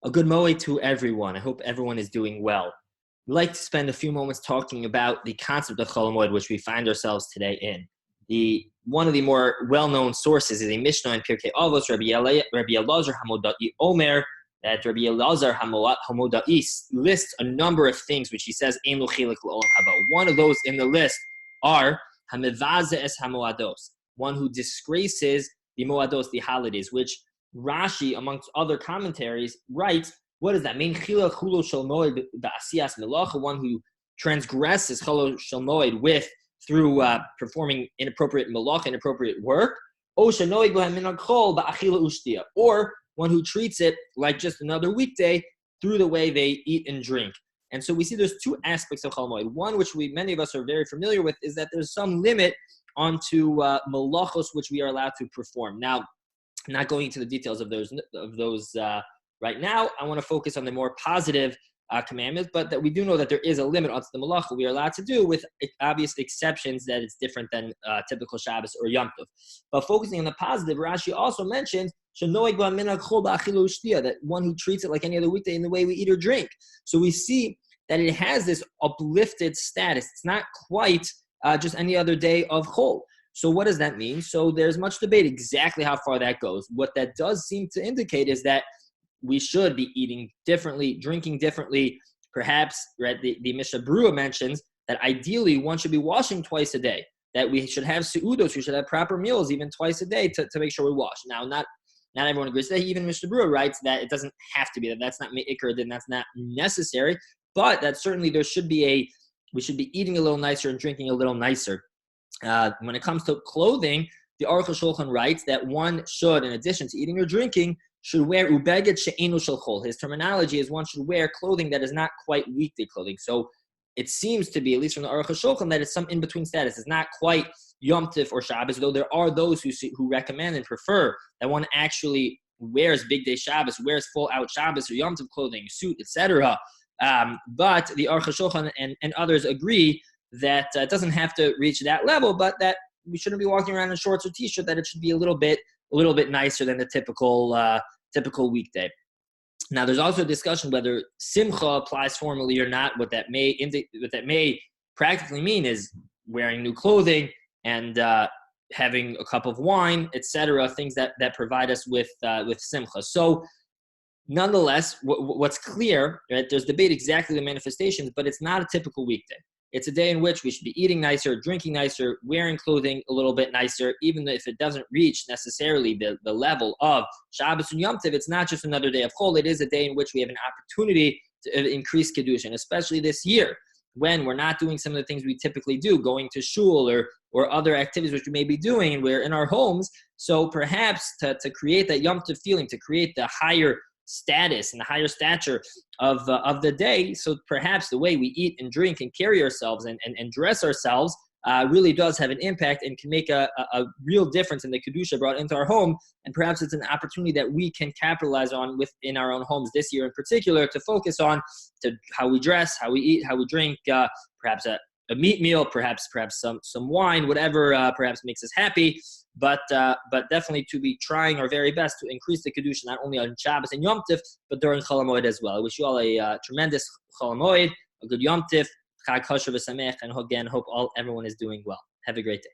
A good moe to everyone. I hope everyone is doing well. We'd like to spend a few moments talking about the concept of Chol Hamoed, which we find ourselves today in. One of the more well-known sources is a Mishnah in Pirkei Avos, Rabbi Elazar Hamodai Omer, that Rabbi Elazar Hamodai lists a number of things which he says Ein lo chilek l'olam haba. One of those in the list are Hamevaze es Hamoados, one who disgraces the Moados, the holidays, which Rashi, amongst other commentaries, writes, what does that mean? Chila chulo shel moed ba'asiyas melacha, one who transgresses chulo shel moed through performing inappropriate melacha, inappropriate work, or one who treats it like just another weekday through the way they eat and drink. And so we see there's two aspects of Chol Hamoed. One, which many of us are very familiar with, is that there's some limit onto melachos which we are allowed to perform. Now, I'm not going into the details of those right now. I want to focus on the more positive commandments, but that we do know that there is a limit onto the malacha we are allowed to do, with obvious exceptions that it's different than typical Shabbos or Yom Tov. But focusing on the positive, Rashi also mentions that one who treats it like any other weekday in the way we eat or drink. So we see that it has this uplifted status. It's not quite just any other day of Chol. So what does that mean? So there's much debate exactly how far that goes. What that does seem to indicate is that we should be eating differently, drinking differently. Perhaps, right, the Mishnah Berurah mentions that ideally one should be washing twice a day, that we should have seudos, we should have proper meals even twice a day to make sure we wash. Now, not everyone agrees with that. Even Mishnah Berurah writes that it doesn't have to be, that's not me'ikr, then that's not necessary, but that certainly we should be eating a little nicer and drinking a little nicer. When it comes to clothing, the Aruch HaShulchan writes that one should, in addition to eating or drinking, should wear ubeged she'enu shel chol. His terminology is one should wear clothing that is not quite weekday clothing. So it seems to be, at least from the Aruch HaShulchan, that it's some in-between status. It's not quite Yom Tov or Shabbos, though there are those who recommend and prefer that one actually wears big day Shabbos, wears full-out Shabbos or Yom Tov clothing, suit, etc. But the Aruch HaShulchan and others agree that it doesn't have to reach that level, but that we shouldn't be walking around in shorts or t-shirt, that it should be a little bit nicer than the typical weekday. Now, there's also a discussion whether simcha applies formally or not. What that may practically mean is wearing new clothing and having a cup of wine, etc., things that provide us with simcha. So, nonetheless, what's clear, right? There's debate exactly the manifestations, but it's not a typical weekday. It's a day in which we should be eating nicer, drinking nicer, wearing clothing a little bit nicer, even if it doesn't reach necessarily the level of Shabbos and Yom Tov. It's not just another day of Chol. It is a day in which we have an opportunity to increase Kedushah, and especially this year, when we're not doing some of the things we typically do, going to shul or other activities which we may be doing, and we're in our homes. So perhaps to create that Yom Tov feeling, to create the higher status and the higher stature of the day, so perhaps the way we eat and drink and carry ourselves and dress ourselves really does have an impact and can make a real difference in the Kedushah brought into our home. And perhaps it's an opportunity that we can capitalize on within our own homes this year in particular, to focus on to how we dress, how we eat, how we drink, perhaps a meat meal, perhaps some wine, whatever perhaps makes us happy. But definitely to be trying our very best to increase the Kedushah, not only on Shabbos and Yom Tov, but during Chol Hamoed as well. I wish you all a tremendous Chol Hamoed, a good Yom Tov, Chag Kosher v'Samech, and again, hope everyone is doing well. Have a great day.